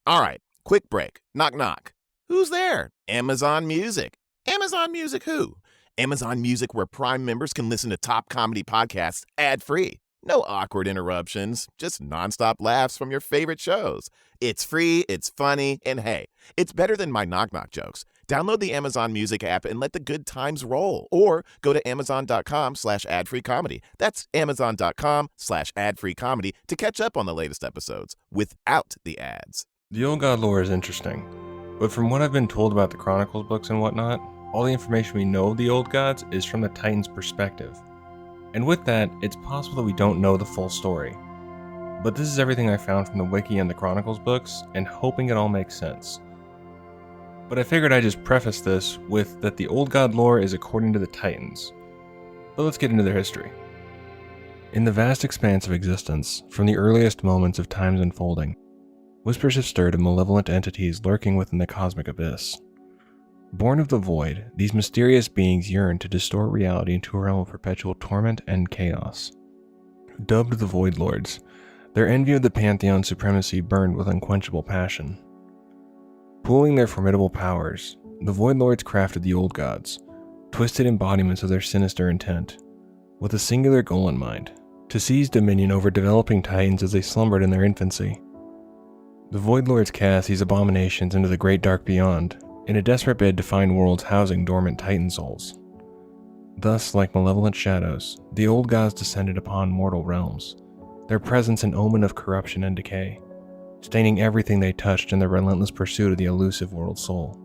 All right, quick break. Knock, knock. Who's there? Amazon Music. Amazon Music who? Amazon Music, where Prime members can listen to top comedy podcasts ad-free. No awkward interruptions, just nonstop laughs from your favorite shows. It's free, it's funny, and hey, it's better than my knock-knock jokes. Download the Amazon Music app and let the good times roll. Or go to amazon.com/ad-free comedy. That's amazon.com/ad-free comedy to catch up on the latest episodes without the ads. The Old God lore is interesting, but from what I've been told about the Chronicles books and whatnot, all the information we know of the Old Gods is from the Titans' perspective. And with that, it's possible that we don't know the full story. But this is everything I found from the Wiki and the Chronicles books, and hoping it all makes sense. But I figured I'd just preface this with that the Old God lore is according to the Titans. But let's get into their history. In the vast expanse of existence, from the earliest moments of time's unfolding, whispers have stirred of malevolent entities lurking within the cosmic abyss. Born of the void, these mysterious beings yearn to distort reality into a realm of perpetual torment and chaos. Dubbed the Void Lords, their envy of the Pantheon's supremacy burned with unquenchable passion. Pooling their formidable powers, the Void Lords crafted the Old Gods, twisted embodiments of their sinister intent, with a singular goal in mind: to seize dominion over developing Titans as they slumbered in their infancy. The Void Lords cast these abominations into the great dark beyond, in a desperate bid to find worlds housing dormant Titan souls. Thus, like malevolent shadows, the Old Gods descended upon mortal realms, their presence an omen of corruption and decay, staining everything they touched in their relentless pursuit of the elusive world soul.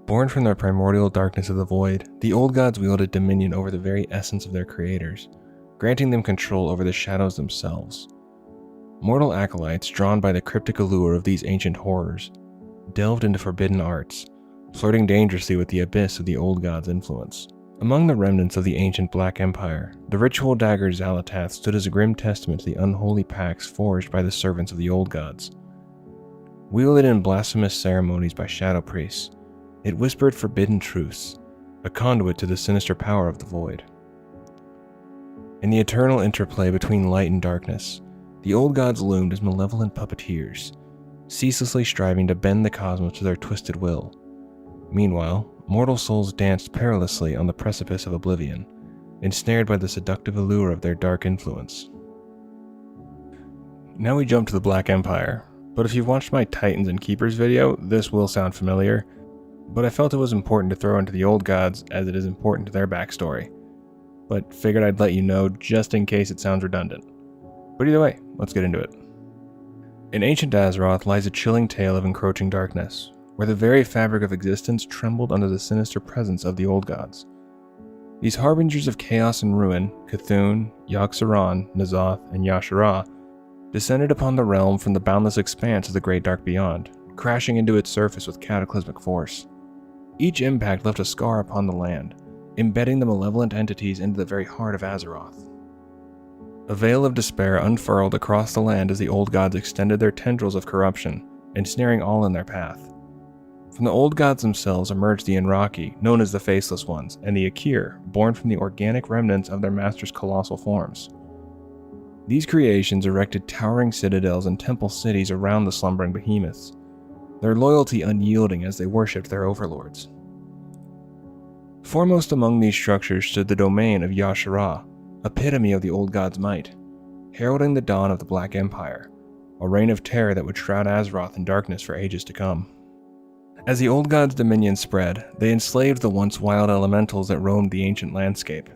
Born from the primordial darkness of the void, the Old Gods wielded dominion over the very essence of their creators, granting them control over the shadows themselves. Mortal acolytes, drawn by the cryptic allure of these ancient horrors, delved into forbidden arts, flirting dangerously with the abyss of the Old Gods' influence. Among the remnants of the ancient Black Empire, the ritual dagger Xal'atath stood as a grim testament to the unholy pacts forged by the servants of the Old Gods. Wielded in blasphemous ceremonies by shadow priests, it whispered forbidden truths, a conduit to the sinister power of the void. In the eternal interplay between light and darkness, the Old Gods loomed as malevolent puppeteers, ceaselessly striving to bend the cosmos to their twisted will. Meanwhile, mortal souls danced perilously on the precipice of oblivion, ensnared by the seductive allure of their dark influence. Now we jump to the Black Empire, but if you've watched my Titans and Keepers video, this will sound familiar, but I felt it was important to throw into the Old Gods as it is important to their backstory, but figured I'd let you know just in case it sounds redundant. But either way, let's get into it. In ancient Azeroth lies a chilling tale of encroaching darkness, where the very fabric of existence trembled under the sinister presence of the Old Gods. These harbingers of chaos and ruin, Cthulhu, Yogg-Saron, N'Zoth, and Yasharah, descended upon the realm from the boundless expanse of the great dark beyond, crashing into its surface with cataclysmic force. Each impact left a scar upon the land, embedding the malevolent entities into the very heart of Azeroth. A veil of despair unfurled across the land as the Old Gods extended their tendrils of corruption, ensnaring all in their path. From the Old Gods themselves emerged the Enraki, known as the Faceless Ones, and the Akir, born from the organic remnants of their master's colossal forms. These creations erected towering citadels and temple cities around the slumbering behemoths, their loyalty unyielding as they worshipped their overlords. Foremost among these structures stood the domain of Yasharah, epitome of the Old Gods' might, heralding the dawn of the Black Empire, a reign of terror that would shroud Azeroth in darkness for ages to come. As the Old Gods' dominion spread, they enslaved the once wild elementals that roamed the ancient landscape.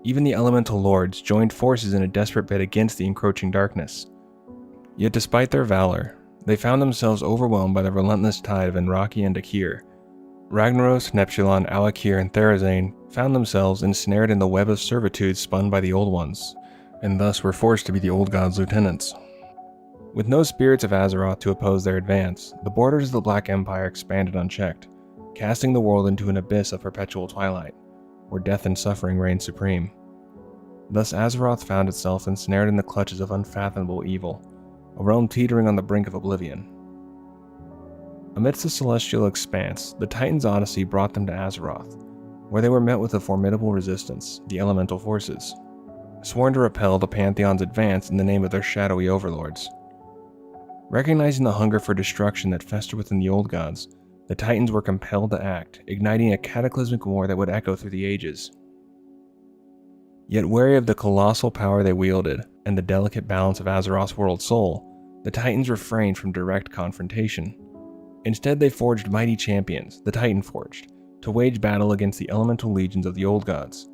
Even the elemental lords joined forces in a desperate bid against the encroaching darkness. Yet despite their valor, they found themselves overwhelmed by the relentless tide of Enraki and Akir. Ragnaros, Neptulon, Alakir, and Therazane found themselves ensnared in the web of servitude spun by the Old Ones, and thus were forced to be the Old Gods' lieutenants. With no spirits of Azeroth to oppose their advance, the borders of the Black Empire expanded unchecked, casting the world into an abyss of perpetual twilight, where death and suffering reigned supreme. Thus Azeroth found itself ensnared in the clutches of unfathomable evil, a realm teetering on the brink of oblivion. Amidst the celestial expanse, the Titans' odyssey brought them to Azeroth, where they were met with a formidable resistance, the Elemental Forces, sworn to repel the Pantheon's advance in the name of their shadowy overlords. Recognizing the hunger for destruction that festered within the old gods, the Titans were compelled to act, igniting a cataclysmic war that would echo through the ages. Yet wary of the colossal power they wielded and the delicate balance of Azeroth's world soul, the Titans refrained from direct confrontation. Instead, they forged mighty champions, the Titan Forged, to wage battle against the elemental legions of the old gods.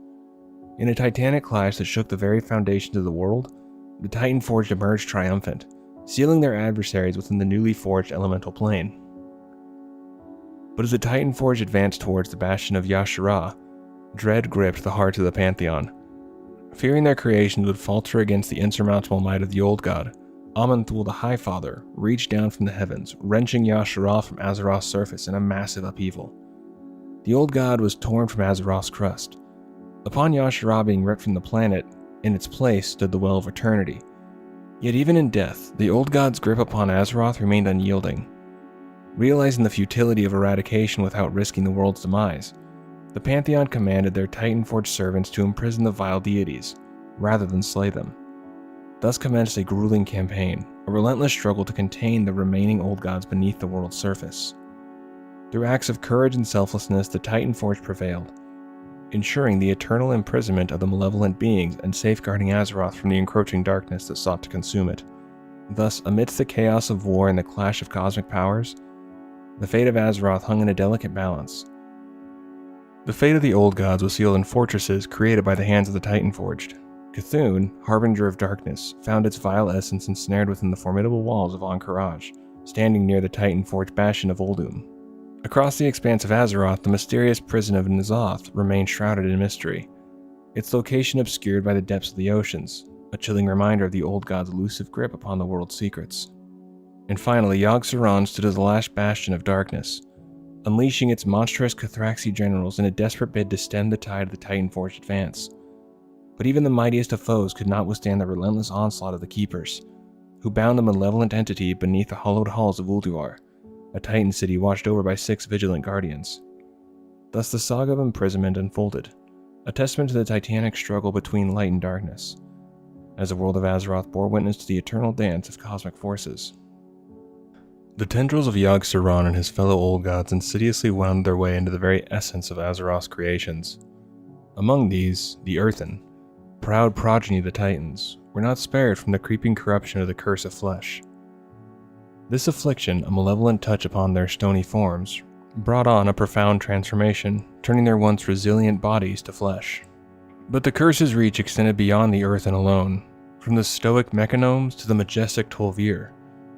In a titanic clash that shook the very foundations of the world, the Titan Forged emerged triumphant, sealing their adversaries within the newly forged elemental plane. But as the Titan Forged advanced towards the bastion of Yogg-Saron, dread gripped the hearts of the Pantheon. Fearing their creations would falter against the insurmountable might of the old god, Aman'Thul the High Father reached down from the heavens, wrenching Yogg-Saron from Azeroth's surface in a massive upheaval. The old god was torn from Azeroth's crust. Upon Yogg-Saron being ripped from the planet, in its place stood the Well of Eternity. Yet even in death, the old god's grip upon Azeroth remained unyielding. Realizing the futility of eradication without risking the world's demise, the Pantheon commanded their Titan-forged servants to imprison the vile deities, rather than slay them. Thus commenced a grueling campaign, a relentless struggle to contain the remaining old gods beneath the world's surface. Through acts of courage and selflessness, the Titan-forged prevailed, ensuring the eternal imprisonment of the malevolent beings and safeguarding Azeroth from the encroaching darkness that sought to consume it. Thus, amidst the chaos of war and the clash of cosmic powers, the fate of Azeroth hung in a delicate balance. The fate of the old gods was sealed in fortresses created by the hands of the Titan-forged. Cthulhu, harbinger of darkness, found its vile essence ensnared within the formidable walls of Ahn'Qiraj, standing near the Titan-forged bastion of Uldum. Across the expanse of Azeroth, the mysterious prison of N'Zoth remained shrouded in mystery, its location obscured by the depths of the oceans, a chilling reminder of the old god's elusive grip upon the world's secrets. And finally, Yogg-Saron stood as the last bastion of darkness, unleashing its monstrous Cathraxi generals in a desperate bid to stem the tide of the Titan-forged advance. But even the mightiest of foes could not withstand the relentless onslaught of the Keepers, who bound the malevolent entity beneath the hollowed halls of Ulduar, a Titan city watched over by 6 vigilant guardians. Thus the saga of Imprisonment unfolded, a testament to the titanic struggle between light and darkness, as the world of Azeroth bore witness to the eternal dance of cosmic forces. The tendrils of Yogg-Saron and his fellow old gods insidiously wound their way into the very essence of Azeroth's creations. Among these, the Earthen, proud progeny of the Titans, were not spared from the creeping corruption of the Curse of Flesh. This affliction, a malevolent touch upon their stony forms, brought on a profound transformation, turning their once resilient bodies to flesh. But the curse's reach extended beyond the Earthen alone, from the stoic Mechanomes to the majestic Tol'vir,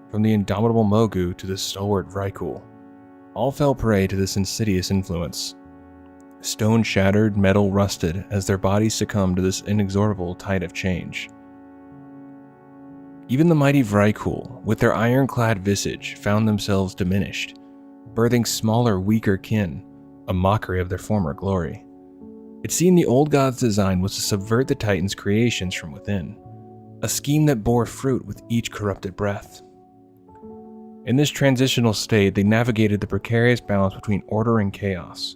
from the indomitable Mogu to the stalwart Vrykul. All fell prey to this insidious influence. Stone shattered, metal rusted, as their bodies succumbed to this inexorable tide of change. Even the mighty Vrykul, with their ironclad visage, found themselves diminished, birthing smaller, weaker kin, a mockery of their former glory. It seemed the old god's design was to subvert the Titans' creations from within, a scheme that bore fruit with each corrupted breath. In this transitional state, they navigated the precarious balance between order and chaos,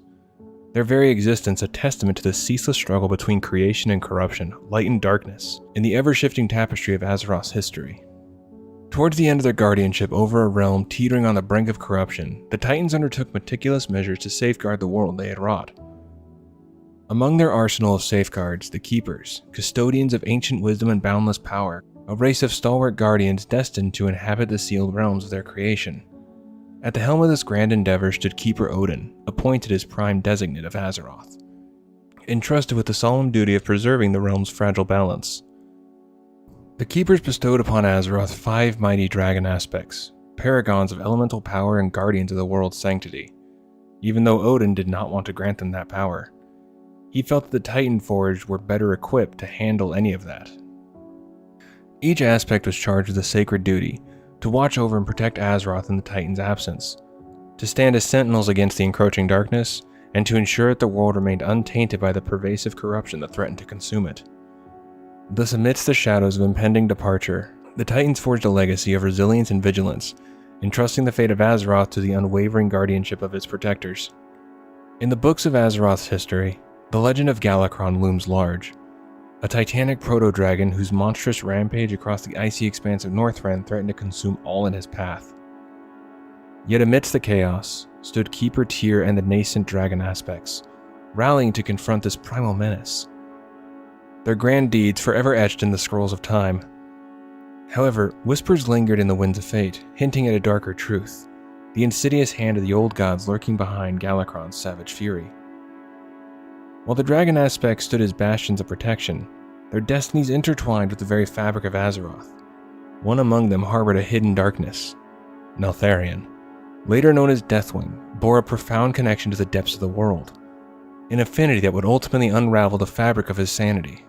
their very existence a testament to the ceaseless struggle between creation and corruption, light and darkness, in the ever-shifting tapestry of Azeroth's history. Towards the end of their guardianship over a realm teetering on the brink of corruption, the Titans undertook meticulous measures to safeguard the world they had wrought. Among their arsenal of safeguards, the Keepers, custodians of ancient wisdom and boundless power, a race of stalwart guardians destined to inhabit the sealed realms of their creation. At the helm of this grand endeavor stood Keeper Odin, appointed as prime designate of Azeroth, entrusted with the solemn duty of preserving the realm's fragile balance. The Keepers bestowed upon Azeroth 5 mighty dragon aspects, paragons of elemental power and guardians of the world's sanctity, even though Odin did not want to grant them that power. He felt that the Titan-forged were better equipped to handle any of that. Each aspect was charged with a sacred duty, to watch over and protect Azeroth in the Titans' absence, to stand as sentinels against the encroaching darkness, and to ensure that the world remained untainted by the pervasive corruption that threatened to consume it. Thus, amidst the shadows of impending departure, the Titans forged a legacy of resilience and vigilance, entrusting the fate of Azeroth to the unwavering guardianship of its protectors. In the books of Azeroth's history, the legend of Galakrond looms large, a titanic proto-dragon whose monstrous rampage across the icy expanse of Northrend threatened to consume all in his path. Yet amidst the chaos stood Keeper Tyr and the nascent dragon aspects, rallying to confront this primal menace. Their grand deeds forever etched in the scrolls of time. However, whispers lingered in the winds of fate, hinting at a darker truth, the insidious hand of the old gods lurking behind Galakron's savage fury. While the dragon aspects stood as bastions of protection, their destinies intertwined with the very fabric of Azeroth. One among them harbored a hidden darkness. Neltharion, later known as Deathwing, bore a profound connection to the depths of the world, an affinity that would ultimately unravel the fabric of his sanity.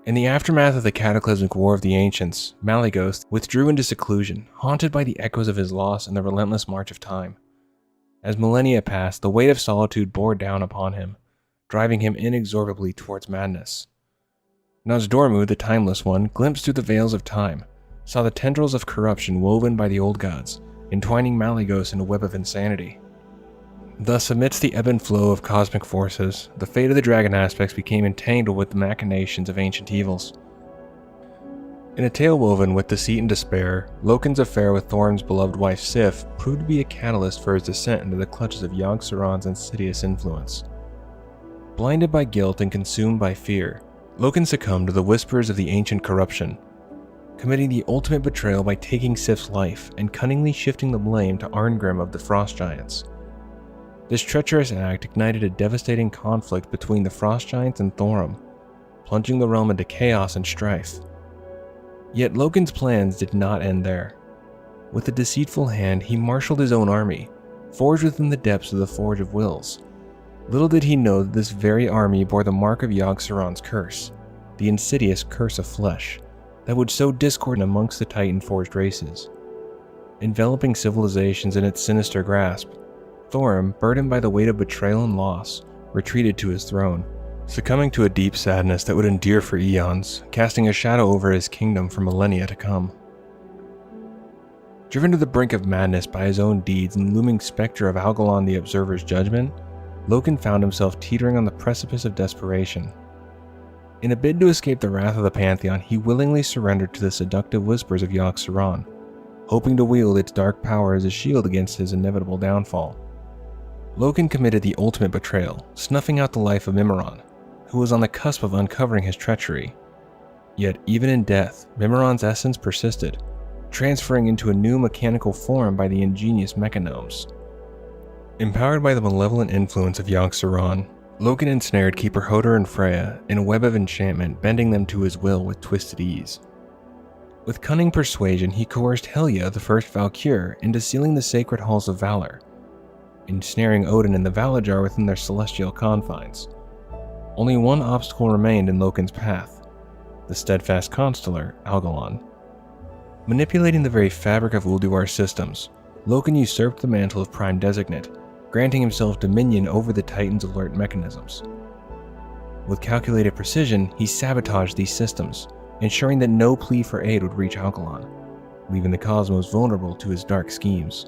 In the aftermath of the cataclysmic war of the ancients, Malygos withdrew into seclusion, haunted by the echoes of his loss and the relentless march of time. As millennia passed, the weight of solitude bore down upon him, driving him inexorably towards madness. Nozdormu, the Timeless One, glimpsed through the veils of time, saw the tendrils of corruption woven by the old gods, entwining Malygos in a web of insanity. Thus, amidst the ebb and flow of cosmic forces, the fate of the dragon aspects became entangled with the machinations of ancient evils. In a tale woven with deceit and despair, Loken's affair with Thorm's beloved wife Sif proved to be a catalyst for his descent into the clutches of Yogg-Saron's insidious influence. Blinded by guilt and consumed by fear, Loken succumbed to the whispers of the ancient corruption, committing the ultimate betrayal by taking Sif's life and cunningly shifting the blame to Arngrim of the Frost Giants. This treacherous act ignited a devastating conflict between the Frost Giants and Thorm, plunging the realm into chaos and strife. Yet Loken's plans did not end there. With a deceitful hand, he marshaled his own army, forged within the depths of the Forge of Wills. Little did he know that this very army bore the mark of Yogg-Saron's curse, the insidious curse of flesh, that would sow discord amongst the Titan-forged races. Enveloping civilizations in its sinister grasp, Thorm, burdened by the weight of betrayal and loss, retreated to his throne, succumbing to a deep sadness that would endure for eons, casting a shadow over his kingdom for millennia to come. Driven to the brink of madness by his own deeds and the looming specter of Algalon the Observer's judgment, Loken found himself teetering on the precipice of desperation. In a bid to escape the wrath of the Pantheon, he willingly surrendered to the seductive whispers of Yogg-Saron, hoping to wield its dark power as a shield against his inevitable downfall. Loken committed the ultimate betrayal, snuffing out the life of Mimiron, who was on the cusp of uncovering his treachery. Yet even in death, Mimiron's essence persisted, transferring into a new mechanical form by the ingenious mechanomes. Empowered by the malevolent influence of Yogg-Saron, Loken ensnared Keeper Hodor and Freya in a web of enchantment, bending them to his will with twisted ease. With cunning persuasion, he coerced Helya, the first Valkyr, into sealing the sacred halls of Valor, ensnaring Odin and the Valajar within their celestial confines. Only one obstacle remained in Loken's path: the steadfast constellar, Algalon. Manipulating the very fabric of Ulduar's systems, Loken usurped the mantle of Prime Designate, granting himself dominion over the Titan's alert mechanisms. With calculated precision, he sabotaged these systems, ensuring that no plea for aid would reach Algalon, leaving the cosmos vulnerable to his dark schemes.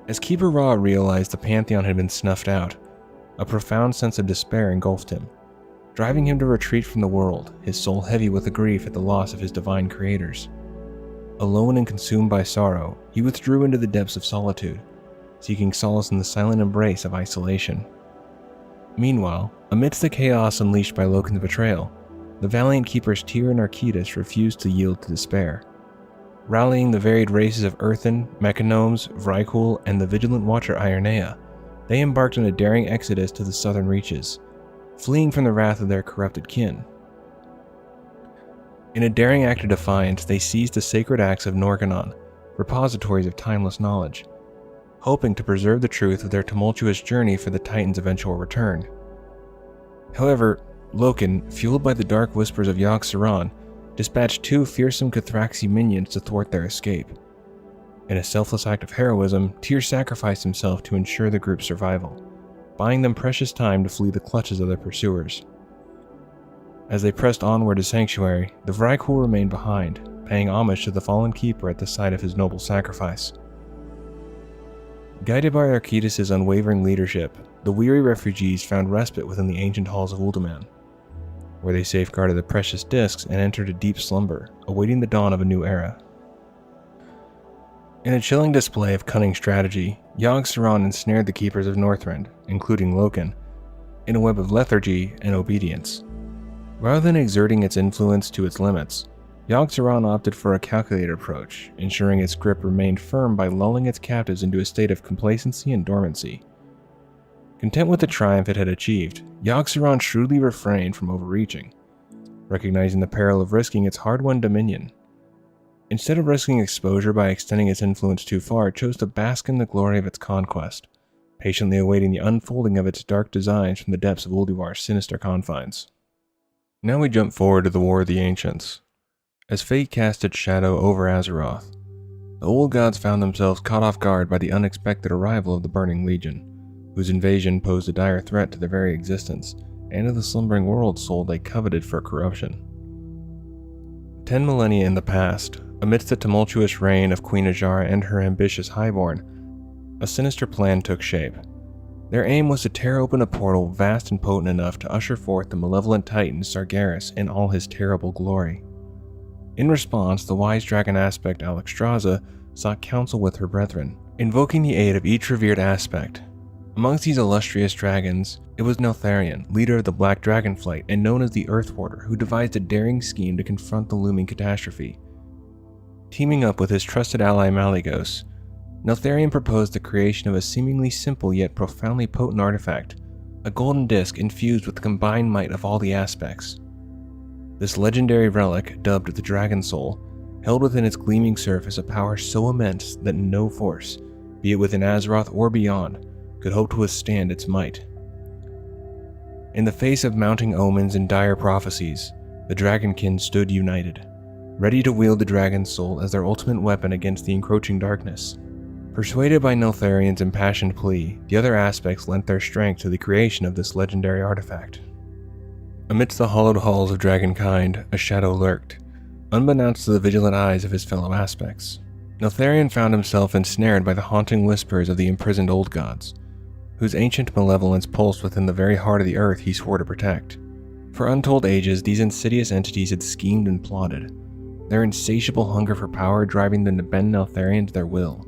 As Keeper Ra realized the Pantheon had been snuffed out, a profound sense of despair engulfed him, driving him to retreat from the world, his soul heavy with the grief at the loss of his divine creators. Alone and consumed by sorrow, he withdrew into the depths of solitude, seeking solace in the silent embrace of isolation. Meanwhile, amidst the chaos unleashed by Loken's betrayal, the valiant keepers Tyr and Arquidus refused to yield to despair. Rallying the varied races of Earthen, Mechanomes, Vrykul, and the vigilant watcher Ironea, they embarked on a daring exodus to the southern reaches, fleeing from the wrath of their corrupted kin. In a daring act of defiance, they seized the sacred axe of Norgannon, repositories of timeless knowledge, hoping to preserve the truth of their tumultuous journey for the Titan's eventual return. However, Loken, fueled by the dark whispers of Yogg-Saron, dispatched two fearsome Cathraxi minions to thwart their escape. In a selfless act of heroism, Tyr sacrificed himself to ensure the group's survival, buying them precious time to flee the clutches of their pursuers. As they pressed onward to Sanctuary, the Vrykul remained behind, paying homage to the fallen keeper at the sight of his noble sacrifice. Guided by Arquidus' unwavering leadership, the weary refugees found respite within the ancient halls of Uldaman, where they safeguarded the precious discs and entered a deep slumber, awaiting the dawn of a new era. In a chilling display of cunning strategy, Yogg-Saron ensnared the keepers of Northrend, including Loken, in a web of lethargy and obedience. Rather than exerting its influence to its limits, Yogg-Saron opted for a calculated approach, ensuring its grip remained firm by lulling its captives into a state of complacency and dormancy. Content with the triumph it had achieved, Yogg-Saron shrewdly refrained from overreaching, recognizing the peril of risking its hard-won dominion. Instead of risking exposure by extending its influence too far, it chose to bask in the glory of its conquest, patiently awaiting the unfolding of its dark designs from the depths of Ulduar's sinister confines. Now we jump forward to the War of the Ancients. As fate cast its shadow over Azeroth, the old gods found themselves caught off guard by the unexpected arrival of the Burning Legion, whose invasion posed a dire threat to their very existence and to the slumbering world soul they coveted for corruption. 10 millennia in the past, amidst the tumultuous reign of Queen Azshara and her ambitious highborn, a sinister plan took shape. Their aim was to tear open a portal vast and potent enough to usher forth the malevolent titan Sargeras in all his terrible glory. In response, the wise dragon aspect Alexstrasza sought counsel with her brethren, invoking the aid of each revered aspect. Amongst these illustrious dragons, it was Neltharion, leader of the Black Dragonflight and known as the Earthwarder, who devised a daring scheme to confront the looming catastrophe. Teaming up with his trusted ally Malygos, Neltharion proposed the creation of a seemingly simple yet profoundly potent artifact, a golden disc infused with the combined might of all the aspects. This legendary relic, dubbed the Dragon Soul, held within its gleaming surface a power so immense that no force, be it within Azeroth or beyond, could hope to withstand its might. In the face of mounting omens and dire prophecies, the Dragonkin stood united, ready to wield the Dragon Soul as their ultimate weapon against the encroaching darkness. Persuaded by Neltharion's impassioned plea, the other aspects lent their strength to the creation of this legendary artifact. Amidst the hollowed halls of dragonkind, a shadow lurked, unbeknownst to the vigilant eyes of his fellow aspects. Neltharion found himself ensnared by the haunting whispers of the imprisoned old gods, whose ancient malevolence pulsed within the very heart of the earth he swore to protect. For untold ages, these insidious entities had schemed and plotted, their insatiable hunger for power driving them to bend Neltharion to their will.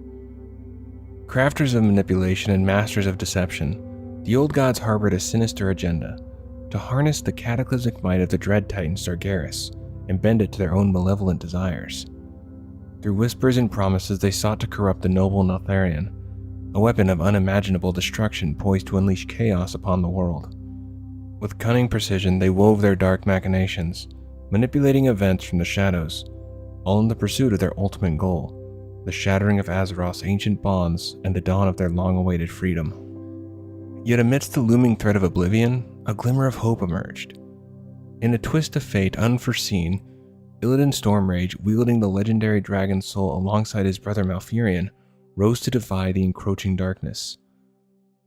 Crafters of manipulation and masters of deception, the old gods harbored a sinister agenda, to harness the cataclysmic might of the dread titan Sargeras and bend it to their own malevolent desires. Through whispers and promises they sought to corrupt the noble Neltharion, a weapon of unimaginable destruction poised to unleash chaos upon the world. With cunning precision they wove their dark machinations, manipulating events from the shadows, all in the pursuit of their ultimate goal, the shattering of Azeroth's ancient bonds and the dawn of their long-awaited freedom. Yet amidst the looming threat of oblivion, a glimmer of hope emerged. In a twist of fate unforeseen, Illidan Stormrage, wielding the legendary Dragon Soul alongside his brother Malfurion, rose to defy the encroaching darkness.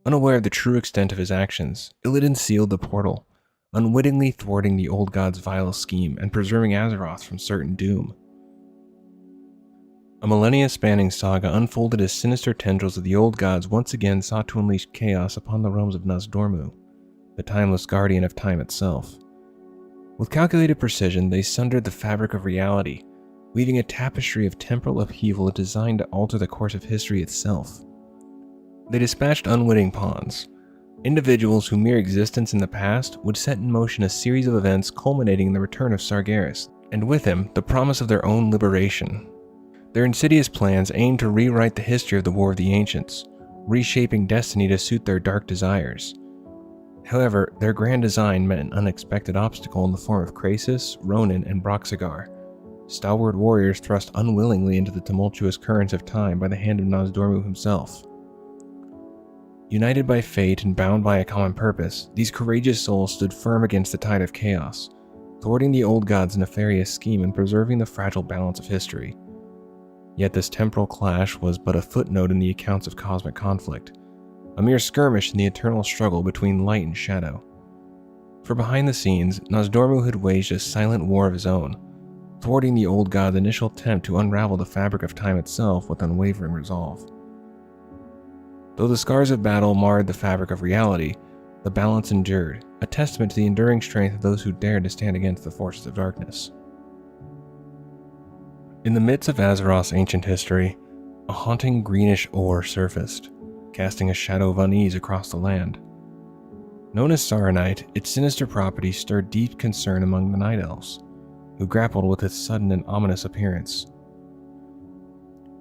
Unaware of the true extent of his actions, Illidan sealed the portal, unwittingly thwarting the old god's vile scheme and preserving Azeroth from certain doom. A millennia-spanning saga unfolded as sinister tendrils of the old gods once again sought to unleash chaos upon the realms of Nozdormu, the timeless guardian of time itself. With calculated precision, they sundered the fabric of reality, weaving a tapestry of temporal upheaval designed to alter the course of history itself. They dispatched unwitting pawns, individuals whose mere existence in the past would set in motion a series of events culminating in the return of Sargeras, and with him, the promise of their own liberation. Their insidious plans aimed to rewrite the history of the War of the Ancients, reshaping destiny to suit their dark desires. However, their grand design met an unexpected obstacle in the form of Krasis, Ronan, and Broxigar, stalwart warriors thrust unwillingly into the tumultuous currents of time by the hand of Nozdormu himself. United by fate and bound by a common purpose, these courageous souls stood firm against the tide of chaos, thwarting the old god's nefarious scheme and preserving the fragile balance of history. Yet this temporal clash was but a footnote in the accounts of cosmic conflict, a mere skirmish in the eternal struggle between light and shadow. For behind the scenes, Nozdormu had waged a silent war of his own, thwarting the old god's initial attempt to unravel the fabric of time itself with unwavering resolve. Though the scars of battle marred the fabric of reality, the balance endured, a testament to the enduring strength of those who dared to stand against the forces of darkness. In the midst of Azeroth's ancient history, a haunting greenish ore surfaced, casting a shadow of unease across the land. Known as Saronite, its sinister properties stirred deep concern among the Night Elves, who grappled with its sudden and ominous appearance.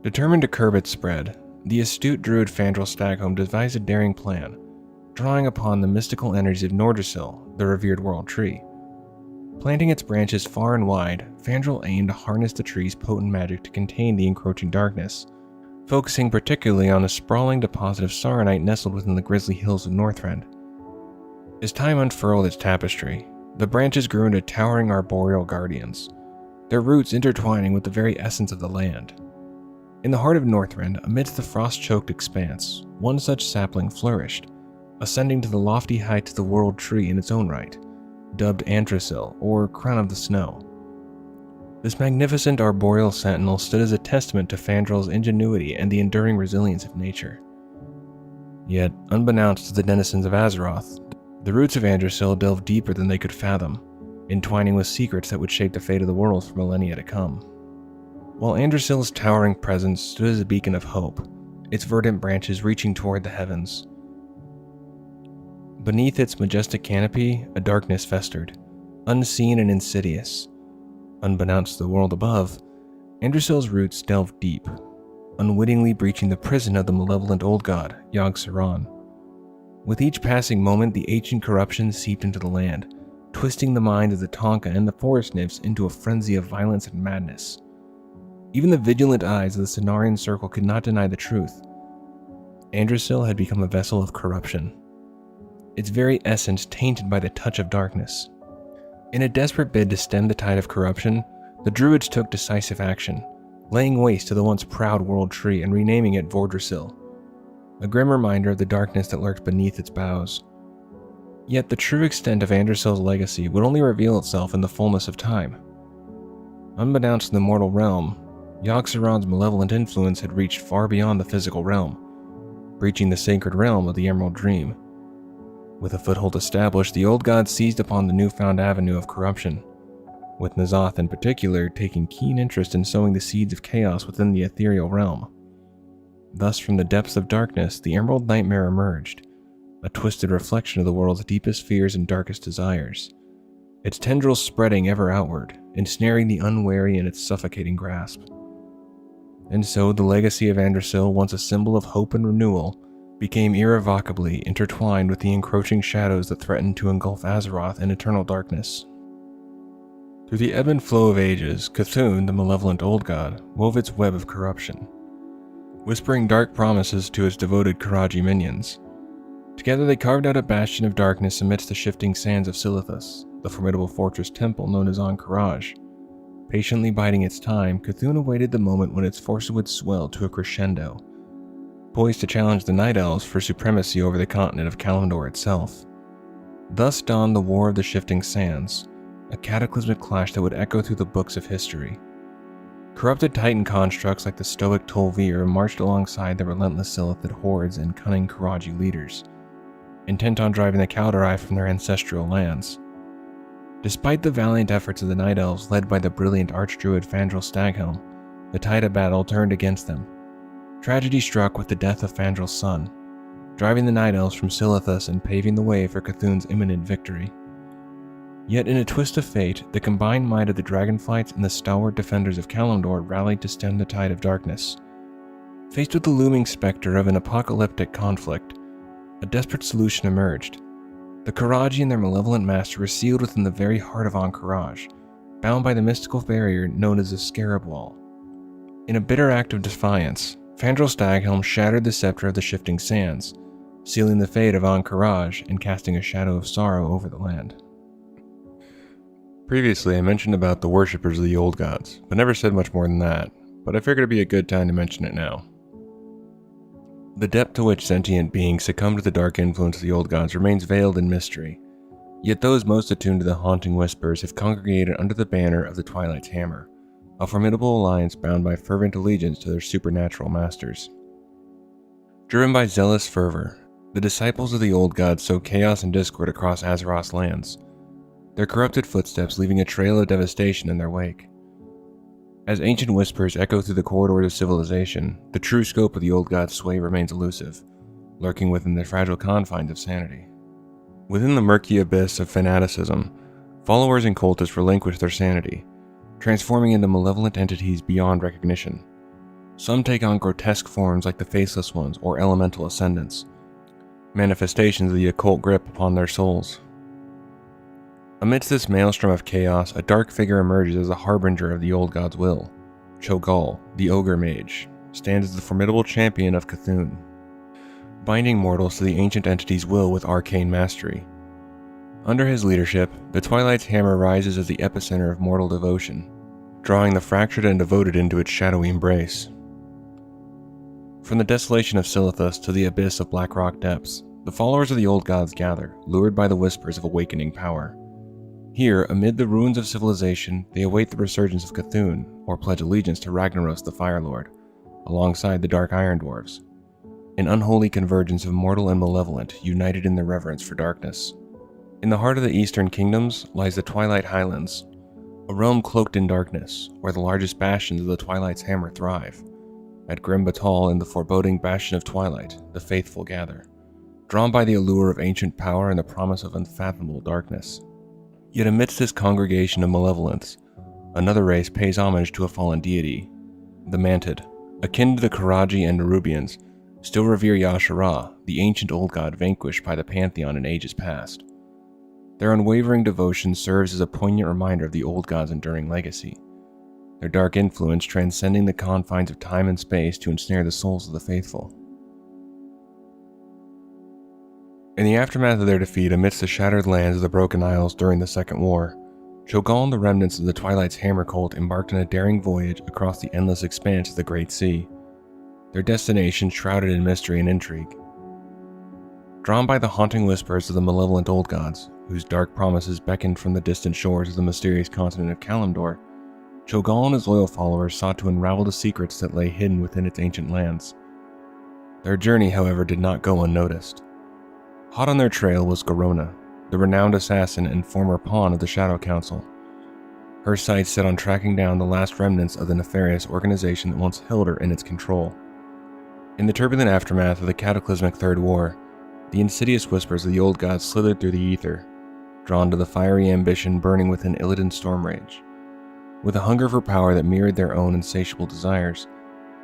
Determined to curb its spread, the astute druid Fandral Stagholm devised a daring plan, drawing upon the mystical energies of Nordrassil, the revered World Tree. Planting its branches far and wide, Fandral aimed to harness the tree's potent magic to contain the encroaching darkness, focusing particularly on a sprawling deposit of Saronite nestled within the grisly hills of Northrend. As time unfurled its tapestry, the branches grew into towering arboreal guardians, their roots intertwining with the very essence of the land. In the heart of Northrend, amidst the frost-choked expanse, one such sapling flourished, ascending to the lofty heights of the World Tree in its own right, dubbed Antrasil, or Crown of the Snow. This magnificent arboreal sentinel stood as a testament to Fandral's ingenuity and the enduring resilience of nature. Yet, unbeknownst to the denizens of Azeroth, the roots of Antrasil delved deeper than they could fathom, entwining with secrets that would shape the fate of the world for millennia to come. While Andrasil's towering presence stood as a beacon of hope, its verdant branches reaching toward the heavens. Beneath its majestic canopy, a darkness festered, unseen and insidious. Unbeknownst to the world above, Andrasil's roots delved deep, unwittingly breaching the prison of the malevolent old god, Yogg-Saron. With each passing moment, the ancient corruption seeped into the land, twisting the minds of the Tonka and the forest nymphs into a frenzy of violence and madness. Even the vigilant eyes of the Cenarian Circle could not deny the truth. Andrasil had become a vessel of corruption, its very essence tainted by the touch of darkness. In a desperate bid to stem the tide of corruption, the Druids took decisive action, laying waste to the once proud World Tree and renaming it Vordrassil, a grim reminder of the darkness that lurked beneath its boughs. Yet the true extent of Andrasil's legacy would only reveal itself in the fullness of time. Unbeknownst to the mortal realm, Yogg-Saron's malevolent influence had reached far beyond the physical realm, breaching the sacred realm of the Emerald Dream. With a foothold established, the old gods seized upon the newfound avenue of corruption, with N'Zoth in particular taking keen interest in sowing the seeds of chaos within the ethereal realm. Thus, from the depths of darkness, the Emerald Nightmare emerged, a twisted reflection of the world's deepest fears and darkest desires, its tendrils spreading ever outward, ensnaring the unwary in its suffocating grasp. And so the legacy of Andrasil, once a symbol of hope and renewal, became irrevocably intertwined with the encroaching shadows that threatened to engulf Azeroth in eternal darkness. Through the ebb and flow of ages, Cthulhu, the malevolent old god, wove its web of corruption, whispering dark promises to its devoted Karaji minions. Together they carved out a bastion of darkness amidst the shifting sands of Silithus, the formidable fortress temple known as Ahn'Qiraj. Patiently biding its time, Cthulhu awaited the moment when its forces would swell to a crescendo, poised to challenge the Night Elves for supremacy over the continent of Kalimdor itself. Thus dawned the War of the Shifting Sands, a cataclysmic clash that would echo through the books of history. Corrupted Titan constructs like the stoic Tol'vir marched alongside the relentless Silithid hordes and cunning Karaji leaders, intent on driving the Kaldari from their ancestral lands. Despite the valiant efforts of the Night Elves led by the brilliant Archdruid Fandral Staghelm, the tide of battle turned against them. Tragedy struck with the death of Fandral's son, driving the Night Elves from Silithus and paving the way for Cthulhu's imminent victory. Yet in a twist of fate, the combined might of the Dragonflights and the stalwart defenders of Kalimdor rallied to stem the tide of darkness. Faced with the looming specter of an apocalyptic conflict, a desperate solution emerged. The Karaji and their malevolent master were sealed within the very heart of Ahn'Qiraj, bound by the mystical barrier known as the Scarab Wall. In a bitter act of defiance, Fandral Staghelm shattered the scepter of the Shifting Sands, sealing the fate of Ahn'Qiraj and casting a shadow of sorrow over the land. Previously, I mentioned about the worshippers of the old gods, but never said much more than that, but I figured it'd be a good time to mention it now. The depth to which sentient beings succumb to the dark influence of the old gods remains veiled in mystery, yet those most attuned to the haunting whispers have congregated under the banner of the Twilight's Hammer, a formidable alliance bound by fervent allegiance to their supernatural masters. Driven by zealous fervor, the disciples of the old gods sow chaos and discord across Azeroth's lands, their corrupted footsteps leaving a trail of devastation in their wake. As ancient whispers echo through the corridors of civilization, the true scope of the old gods' sway remains elusive, lurking within the fragile confines of sanity. Within the murky abyss of fanaticism, followers and cultists relinquish their sanity, transforming into malevolent entities beyond recognition. Some take on grotesque forms like the Faceless Ones or Elemental Ascendants, manifestations of the occult grip upon their souls. Amidst this maelstrom of chaos, a dark figure emerges as a harbinger of the old god's will. Cho'Gall, the Ogre Mage, stands as the formidable champion of Cthulhu, binding mortals to the ancient entity's will with arcane mastery. Under his leadership, the Twilight's hammer rises as the epicenter of mortal devotion, drawing the fractured and devoted into its shadowy embrace. From the desolation of Silithus to the abyss of Blackrock depths, the followers of the old gods gather, lured by the whispers of awakening power. Here, amid the ruins of civilization, they await the resurgence of Cthulhu, or pledge allegiance to Ragnaros the Fire Lord, alongside the Dark Iron Dwarves. An unholy convergence of mortal and malevolent, united in their reverence for darkness. In the heart of the Eastern Kingdoms lies the Twilight Highlands, a realm cloaked in darkness, where the largest bastions of the Twilight's hammer thrive. At Grim Batal and the foreboding Bastion of Twilight, the faithful gather, drawn by the allure of ancient power and the promise of unfathomable darkness. Yet amidst this congregation of malevolence, another race pays homage to a fallen deity. The Mantid, akin to the Karaji and Nerubians, still revere Yogg-Saron, the ancient old god vanquished by the Pantheon in ages past. Their unwavering devotion serves as a poignant reminder of the old god's enduring legacy, their dark influence transcending the confines of time and space to ensnare the souls of the faithful. In the aftermath of their defeat amidst the shattered lands of the Broken Isles during the Second War, Cho'Gall and the remnants of the Twilight's Hammer cult embarked on a daring voyage across the endless expanse of the Great Sea, their destination shrouded in mystery and intrigue. Drawn by the haunting whispers of the malevolent old gods, whose dark promises beckoned from the distant shores of the mysterious continent of Kalimdor, Cho'Gall and his loyal followers sought to unravel the secrets that lay hidden within its ancient lands. Their journey, however, did not go unnoticed. Hot on their trail was Garona, the renowned assassin and former pawn of the Shadow Council, her sights set on tracking down the last remnants of the nefarious organization that once held her in its control. In the turbulent aftermath of the cataclysmic Third War, the insidious whispers of the old gods slithered through the ether, drawn to the fiery ambition burning within Illidan's Stormrage. With a hunger for power that mirrored their own insatiable desires,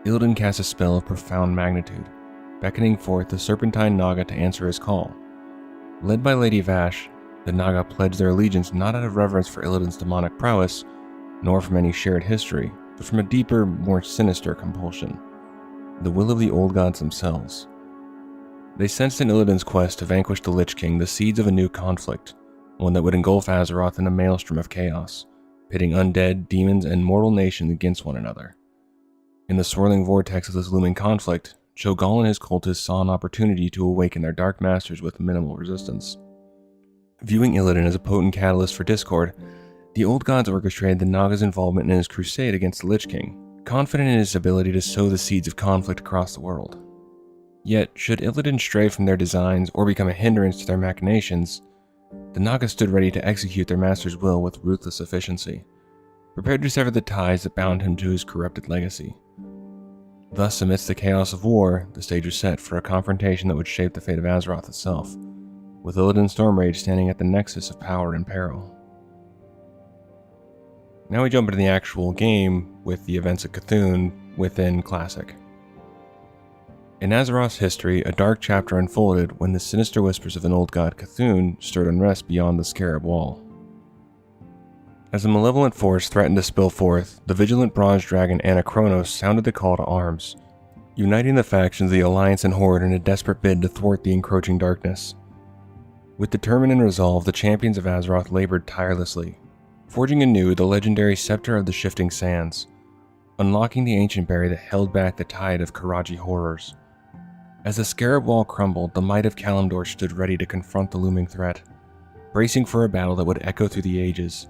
Illidan cast a spell of profound magnitude, beckoning forth the Serpentine Naga to answer his call. Led by Lady Vash, the Naga pledged their allegiance not out of reverence for Illidan's demonic prowess, nor from any shared history, but from a deeper, more sinister compulsion, the will of the old gods themselves. They sensed in Illidan's quest to vanquish the Lich King the seeds of a new conflict, one that would engulf Azeroth in a maelstrom of chaos, pitting undead, demons, and mortal nations against one another. In the swirling vortex of this looming conflict, Cho'Gall and his cultists saw an opportunity to awaken their dark masters with minimal resistance. Viewing Illidan as a potent catalyst for discord, the old gods orchestrated the Naga's involvement in his crusade against the Lich King, confident in his ability to sow the seeds of conflict across the world. Yet, should Illidan stray from their designs or become a hindrance to their machinations, the Naga stood ready to execute their master's will with ruthless efficiency, prepared to sever the ties that bound him to his corrupted legacy. Thus, amidst the chaos of war, the stage was set for a confrontation that would shape the fate of Azeroth itself, with Illidan's Stormrage standing at the nexus of power and peril. Now we jump into the actual game with the events of Cthulhu within Classic. In Azeroth's history, a dark chapter unfolded when the sinister whispers of an old god Cthulhu stirred unrest beyond the Scarab Wall. As the malevolent force threatened to spill forth, the vigilant bronze dragon Anachronos sounded the call to arms, uniting the factions of the Alliance and Horde in a desperate bid to thwart the encroaching darkness. With determined and resolve, the champions of Azeroth labored tirelessly, forging anew the legendary Scepter of the Shifting Sands, unlocking the ancient berry that held back the tide of Karaji horrors. As the Scarab Wall crumbled, the might of Kalimdor stood ready to confront the looming threat, bracing for a battle that would echo through the ages.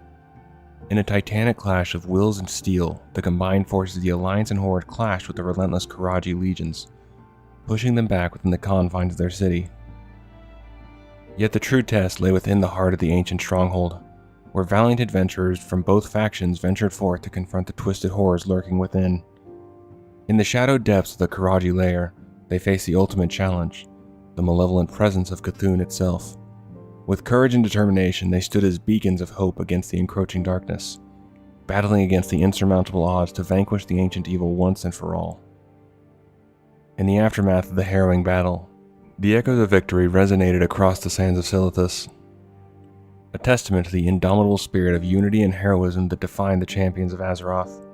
In a titanic clash of wills and steel, the combined forces of the Alliance and Horde clashed with the relentless Karaji legions, pushing them back within the confines of their city. Yet the true test lay within the heart of the ancient stronghold, where valiant adventurers from both factions ventured forth to confront the twisted horrors lurking within. In the shadowed depths of the Karaji lair, they faced the ultimate challenge, the malevolent presence of Cthulhu itself. With courage and determination, they stood as beacons of hope against the encroaching darkness, battling against the insurmountable odds to vanquish the ancient evil once and for all. In the aftermath of the harrowing battle, the echoes of victory resonated across the sands of Silithus, a testament to the indomitable spirit of unity and heroism that defined the champions of Azeroth.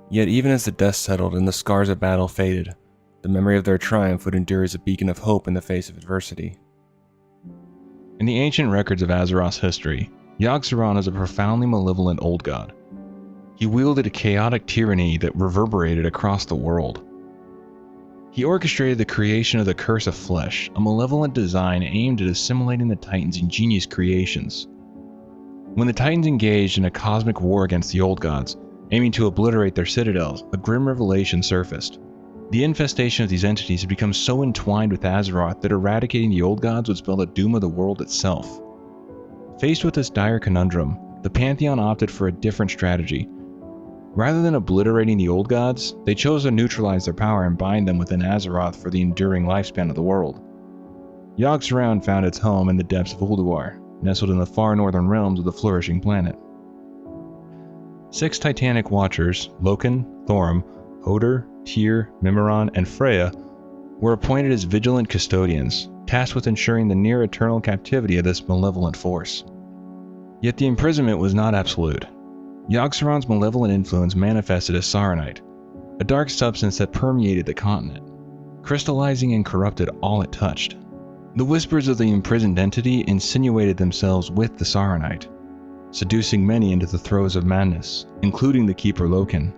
Yet even as the dust settled and the scars of battle faded, the memory of their triumph would endure as a beacon of hope in the face of adversity. In the ancient records of Azeroth's history, Yogg-Saron is a profoundly malevolent old god. He wielded a chaotic tyranny that reverberated across the world. He orchestrated the creation of the Curse of Flesh, a malevolent design aimed at assimilating the Titans' ingenious creations. When the Titans engaged in a cosmic war against the old gods, aiming to obliterate their citadels, a grim revelation surfaced. The infestation of these entities had become so entwined with Azeroth that eradicating the old gods would spell the doom of the world itself. Faced with this dire conundrum, the Pantheon opted for a different strategy. Rather than obliterating the old gods, they chose to neutralize their power and bind them within Azeroth for the enduring lifespan of the world. Yogg-Saron found its home in the depths of Ulduar, nestled in the far northern realms of the flourishing planet. 6 Titanic Watchers, Loken, Thorim, Hodor, Tyr, Mimiron, and Freya, were appointed as vigilant custodians, tasked with ensuring the near-eternal captivity of this malevolent force. Yet the imprisonment was not absolute. Yogg-Saron's malevolent influence manifested as Saronite, a dark substance that permeated the continent, crystallizing and corrupted all it touched. The whispers of the imprisoned entity insinuated themselves with the Saronite, seducing many into the throes of madness, including the Keeper Loken.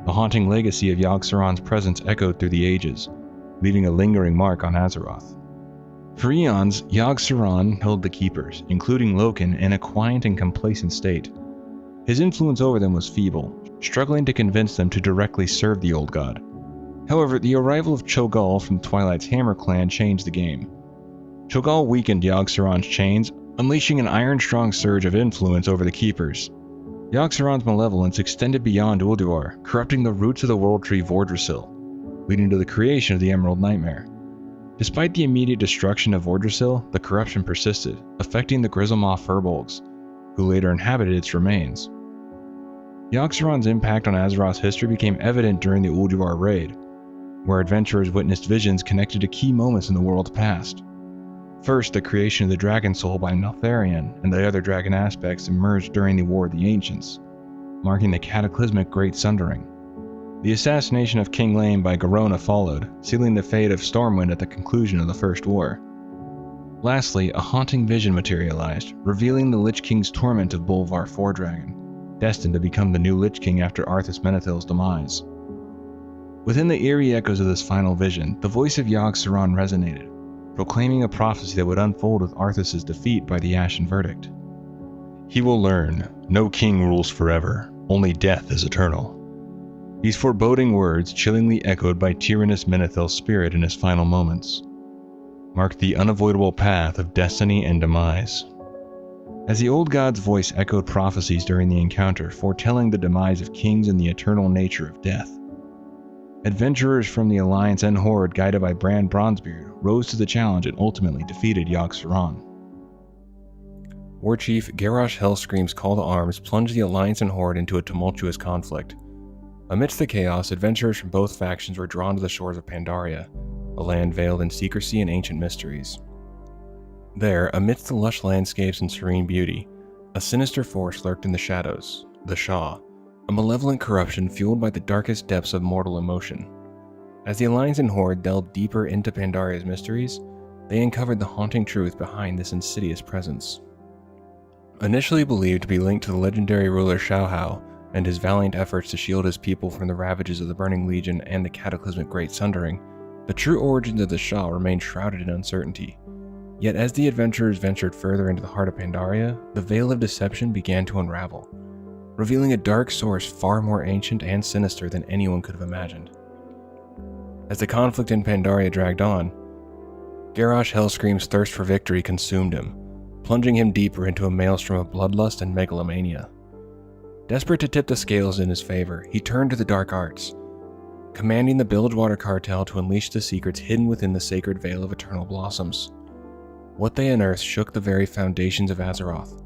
The haunting legacy of Yogg-Saron's presence echoed through the ages, leaving a lingering mark on Azeroth. For eons, Yogg-Saron held the Keepers, including Loken, in a quiet and complacent state. His influence over them was feeble, struggling to convince them to directly serve the old god. However, the arrival of Cho'Gall from Twilight's Hammer clan changed the game. Cho'Gall weakened Yogg-Saron's chains, unleashing an iron-strong surge of influence over the Keepers. Yogg-Saron's malevolence extended beyond Ulduar, corrupting the roots of the world tree Vordrasil, leading to the creation of the Emerald Nightmare. Despite the immediate destruction of Vordrasil, the corruption persisted, affecting the Grizzlemaw Furbolgs, who later inhabited its remains. Yogg-Saron's impact on Azeroth's history became evident during the Ulduar raid, where adventurers witnessed visions connected to key moments in the world's past. First, the creation of the Dragon Soul by Neltharion and the other dragon aspects emerged during the War of the Ancients, marking the cataclysmic Great Sundering. The assassination of King Lane by Garona followed, sealing the fate of Stormwind at the conclusion of the First War. Lastly, a haunting vision materialized, revealing the Lich King's torment of Bolvar Fordragon, destined to become the new Lich King after Arthas Menethil's demise. Within the eerie echoes of this final vision, the voice of Yogg-Saron resonated, proclaiming a prophecy that would unfold with Arthas' defeat by the Ashen Verdict. He will learn, no king rules forever, only death is eternal. These foreboding words, chillingly echoed by tyrannous Menethil's spirit in his final moments, marked the unavoidable path of destiny and demise. As the old god's voice echoed prophecies during the encounter, foretelling the demise of kings and the eternal nature of death, adventurers from the Alliance and Horde, guided by Bran Bronzebeard, rose to the challenge and ultimately defeated Yogg-Saron. War Chief Garrosh Hellscream's call to arms plunged the Alliance and Horde into a tumultuous conflict. Amidst the chaos, adventurers from both factions were drawn to the shores of Pandaria, a land veiled in secrecy and ancient mysteries. There, amidst the lush landscapes and serene beauty, a sinister force lurked in the shadows, the Shah, a malevolent corruption fueled by the darkest depths of mortal emotion. As the Alliance and Horde delved deeper into Pandaria's mysteries, they uncovered the haunting truth behind this insidious presence. Initially believed to be linked to the legendary ruler Xiaohao and his valiant efforts to shield his people from the ravages of the Burning Legion and the cataclysmic Great Sundering, the true origins of the Shah remained shrouded in uncertainty. Yet as the adventurers ventured further into the heart of Pandaria, the veil of deception began to unravel, revealing a dark source far more ancient and sinister than anyone could have imagined. As the conflict in Pandaria dragged on, Garrosh Hellscream's thirst for victory consumed him, plunging him deeper into a maelstrom of bloodlust and megalomania. Desperate to tip the scales in his favor, he turned to the dark arts, commanding the Bilgewater cartel to unleash the secrets hidden within the sacred veil of eternal blossoms. What they unearthed shook the very foundations of Azeroth,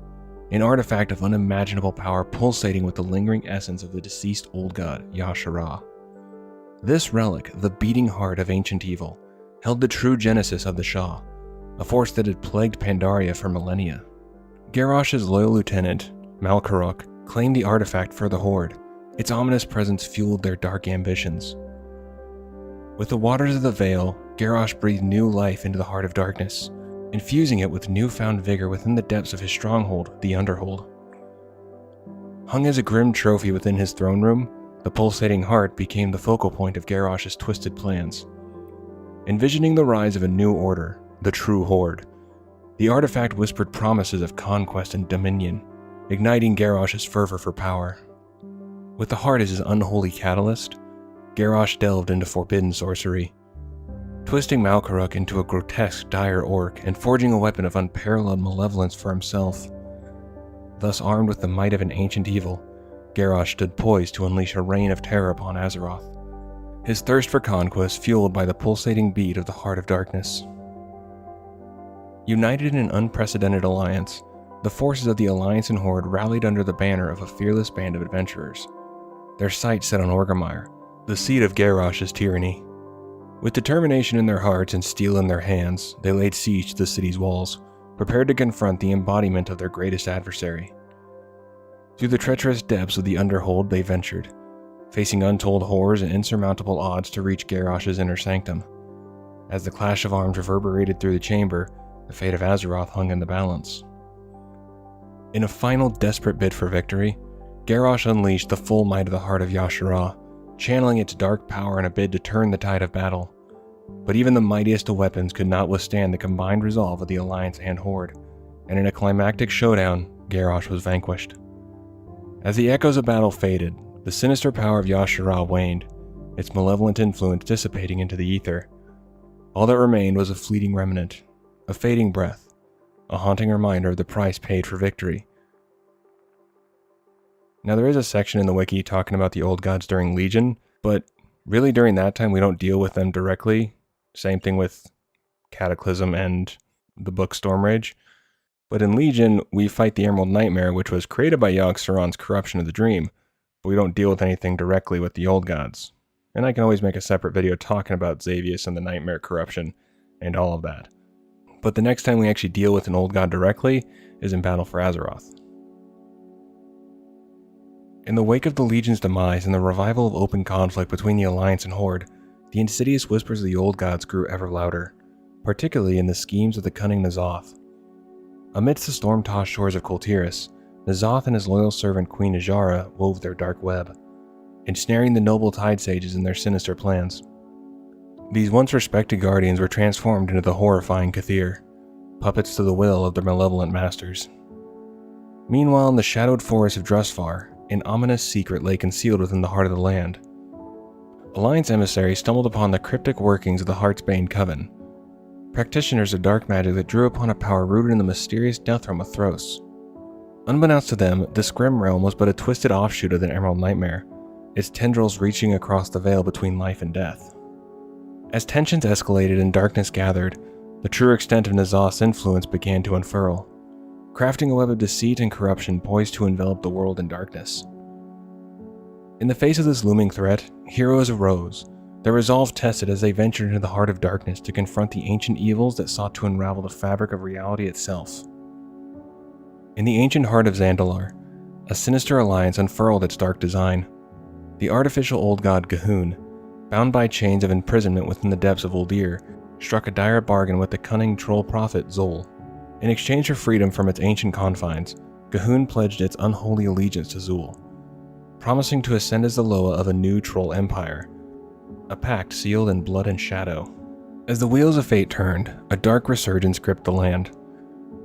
an artifact of unimaginable power pulsating with the lingering essence of the deceased old god, Yogg-Saron. This relic, the beating heart of ancient evil, held the true genesis of the Shah, a force that had plagued Pandaria for millennia. Garrosh's loyal lieutenant, Malkaruk, claimed the artifact for the Horde. Its ominous presence fueled their dark ambitions. With the waters of the Vale, Garrosh breathed new life into the heart of darkness, infusing it with newfound vigor within the depths of his stronghold, the Underhold. Hung as a grim trophy within his throne room, the pulsating heart became the focal point of Garrosh's twisted plans. Envisioning the rise of a new order, the True Horde, the artifact whispered promises of conquest and dominion, igniting Garrosh's fervor for power. With the heart as his unholy catalyst, Garrosh delved into forbidden sorcery, twisting Malkaruk into a grotesque, dire orc and forging a weapon of unparalleled malevolence for himself. Thus armed with the might of an ancient evil, Garrosh stood poised to unleash a reign of terror upon Azeroth, his thirst for conquest fueled by the pulsating beat of the Heart of Darkness. United in an unprecedented alliance, the forces of the Alliance and Horde rallied under the banner of a fearless band of adventurers, their sights set on Orgrimmar, the seat of Garrosh's tyranny. With determination in their hearts and steel in their hands, they laid siege to the city's walls, prepared to confront the embodiment of their greatest adversary. Through the treacherous depths of the Underhold they ventured, facing untold horrors and insurmountable odds to reach Garrosh's inner sanctum. As the clash of arms reverberated through the chamber, the fate of Azeroth hung in the balance. In a final desperate bid for victory, Garrosh unleashed the full might of the heart of Yogg-Saron, channeling its dark power in a bid to turn the tide of battle. But even the mightiest of weapons could not withstand the combined resolve of the Alliance and Horde, and in a climactic showdown, Garrosh was vanquished. As the echoes of battle faded, the sinister power of Yogg-Saron waned, its malevolent influence dissipating into the ether. All that remained was a fleeting remnant, a fading breath, a haunting reminder of the price paid for victory. Now there is a section in the wiki talking about the old gods during Legion, but really during that time we don't deal with them directly. Same thing with Cataclysm and the book Stormrage. But in Legion, we fight the Emerald Nightmare, which was created by Yogg-Saron's corruption of the dream, but we don't deal with anything directly with the old gods. And I can always make a separate video talking about Xavius and the Nightmare corruption and all of that. But the next time we actually deal with an old god directly is in Battle for Azeroth. In the wake of the Legion's demise and the revival of open conflict between the Alliance and Horde, the insidious whispers of the old gods grew ever louder, particularly in the schemes of the cunning N'Zoth. Amidst the storm-tossed shores of Kultiris, N'Zoth and his loyal servant Queen Azshara wove their dark web, ensnaring the noble Tide Sages in their sinister plans. These once respected guardians were transformed into the horrifying Kathir, puppets to the will of their malevolent masters. Meanwhile, in the shadowed forest of Drustvar, an ominous secret lay concealed within the heart of the land. Alliance emissaries stumbled upon the cryptic workings of the Heartsbane Coven, practitioners of dark magic that drew upon a power rooted in the mysterious death realm of Thros. Unbeknownst to them, this grim realm was but a twisted offshoot of the Emerald Nightmare, its tendrils reaching across the veil between life and death. As tensions escalated and darkness gathered, the true extent of N'Zoth's influence began to unfurl, crafting a web of deceit and corruption poised to envelop the world in darkness. In the face of this looming threat, heroes arose, their resolve tested as they ventured into the heart of darkness to confront the ancient evils that sought to unravel the fabric of reality itself. In the ancient heart of Zandalar, a sinister alliance unfurled its dark design. The artificial old god G'huun, bound by chains of imprisonment within the depths of Uldir, struck a dire bargain with the cunning troll prophet Zol. In exchange for freedom from its ancient confines, G'huun pledged its unholy allegiance to Zul, promising to ascend as the Loa of a new troll empire, a pact sealed in blood and shadow. As the wheels of fate turned, a dark resurgence gripped the land.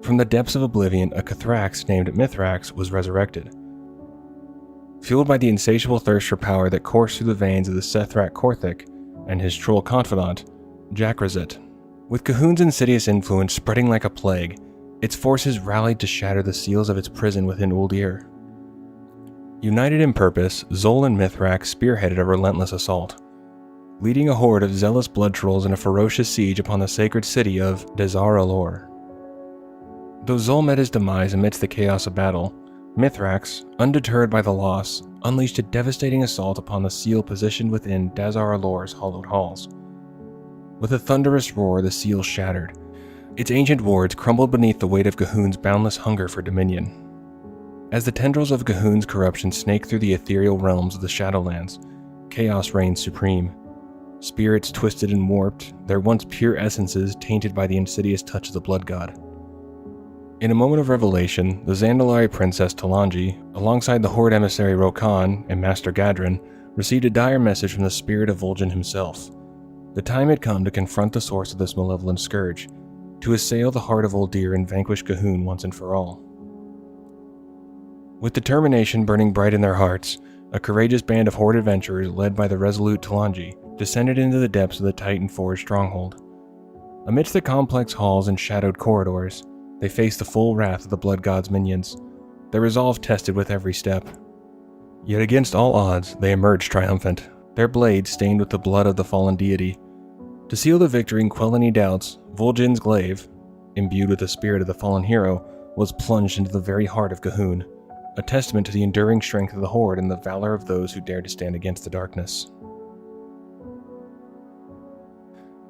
From the depths of oblivion, a Cathrax named Mithrax was resurrected. Fueled by the insatiable thirst for power that coursed through the veins of the Sethrak Korthik, and his troll confidant, Jakrazit. With G'huun's insidious influence spreading like a plague, its forces rallied to shatter the seals of its prison within Uldir. United in purpose, Xol and Mithrak spearheaded a relentless assault, leading a horde of zealous blood trolls in a ferocious siege upon the sacred city of Dazar'alor. Though Xol met his demise amidst the chaos of battle, Mithrax, undeterred by the loss, unleashed a devastating assault upon the seal positioned within Dazar'alor's hallowed halls. With a thunderous roar, the seal shattered. Its ancient wards crumbled beneath the weight of G'huun's boundless hunger for dominion. As the tendrils of G'huun's corruption snaked through the ethereal realms of the Shadowlands, chaos reigned supreme. Spirits twisted and warped, their once pure essences tainted by the insidious touch of the Blood God. In a moment of revelation, the Zandalari princess Talanji, alongside the Horde emissary Rokan and Master Gadrin, received a dire message from the spirit of Vol'jin himself. The time had come to confront the source of this malevolent scourge, to assail the heart of Uldir and vanquish G'huun once and for all. With determination burning bright in their hearts, a courageous band of Horde adventurers led by the resolute Talanji descended into the depths of the Titan-forged stronghold. Amidst the complex halls and shadowed corridors, they faced the full wrath of the Blood God's minions, their resolve tested with every step. Yet against all odds, they emerged triumphant, their blades stained with the blood of the fallen deity. To seal the victory and quell any doubts, Vol'jin's glaive, imbued with the spirit of the fallen hero, was plunged into the very heart of G'huun, a testament to the enduring strength of the Horde and the valor of those who dared to stand against the darkness.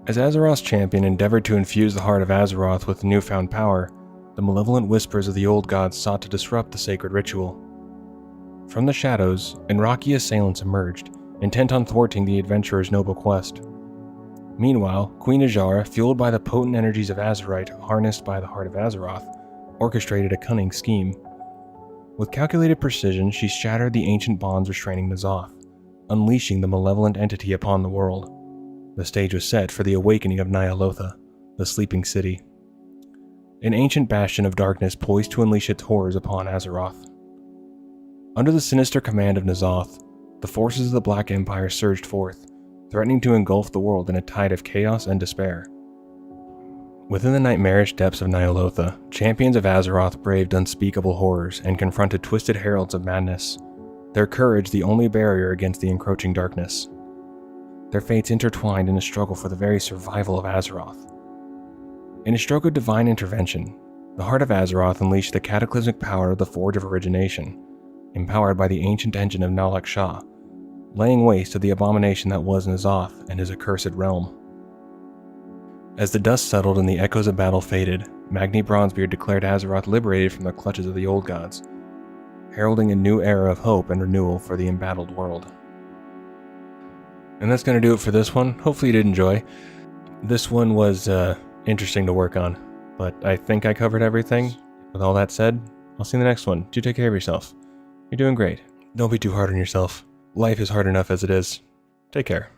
As Azeroth's champion endeavored to infuse the heart of Azeroth with newfound power, the malevolent whispers of the old gods sought to disrupt the sacred ritual. From the shadows, Enraki assailants emerged, intent on thwarting the adventurer's noble quest. Meanwhile, Queen Azshara, fueled by the potent energies of Azerite harnessed by the heart of Azeroth, orchestrated a cunning scheme. With calculated precision, she shattered the ancient bonds restraining N'Zoth, unleashing the malevolent entity upon the world. The stage was set for the awakening of Ny'alotha, the sleeping city, an ancient bastion of darkness poised to unleash its horrors upon Azeroth. Under the sinister command of N'Zoth, the forces of the Black Empire surged forth, threatening to engulf the world in a tide of chaos and despair. Within the nightmarish depths of Ny'alotha, champions of Azeroth braved unspeakable horrors and confronted twisted heralds of madness, their courage the only barrier against the encroaching darkness. Their fates intertwined in a struggle for the very survival of Azeroth. In a stroke of divine intervention, the heart of Azeroth unleashed the cataclysmic power of the Forge of Origination, empowered by the ancient engine of Nalak Shah, laying waste to the abomination that was N'Zoth and his accursed realm. As the dust settled and the echoes of battle faded, Magni Bronzebeard declared Azeroth liberated from the clutches of the old gods, heralding a new era of hope and renewal for the embattled world. And that's going to do it for this one. Hopefully you did enjoy. This one was interesting to work on, but I think I covered everything. With all that said, I'll see you in the next one. Do take care of yourself. You're doing great. Don't be too hard on yourself. Life is hard enough as it is. Take care.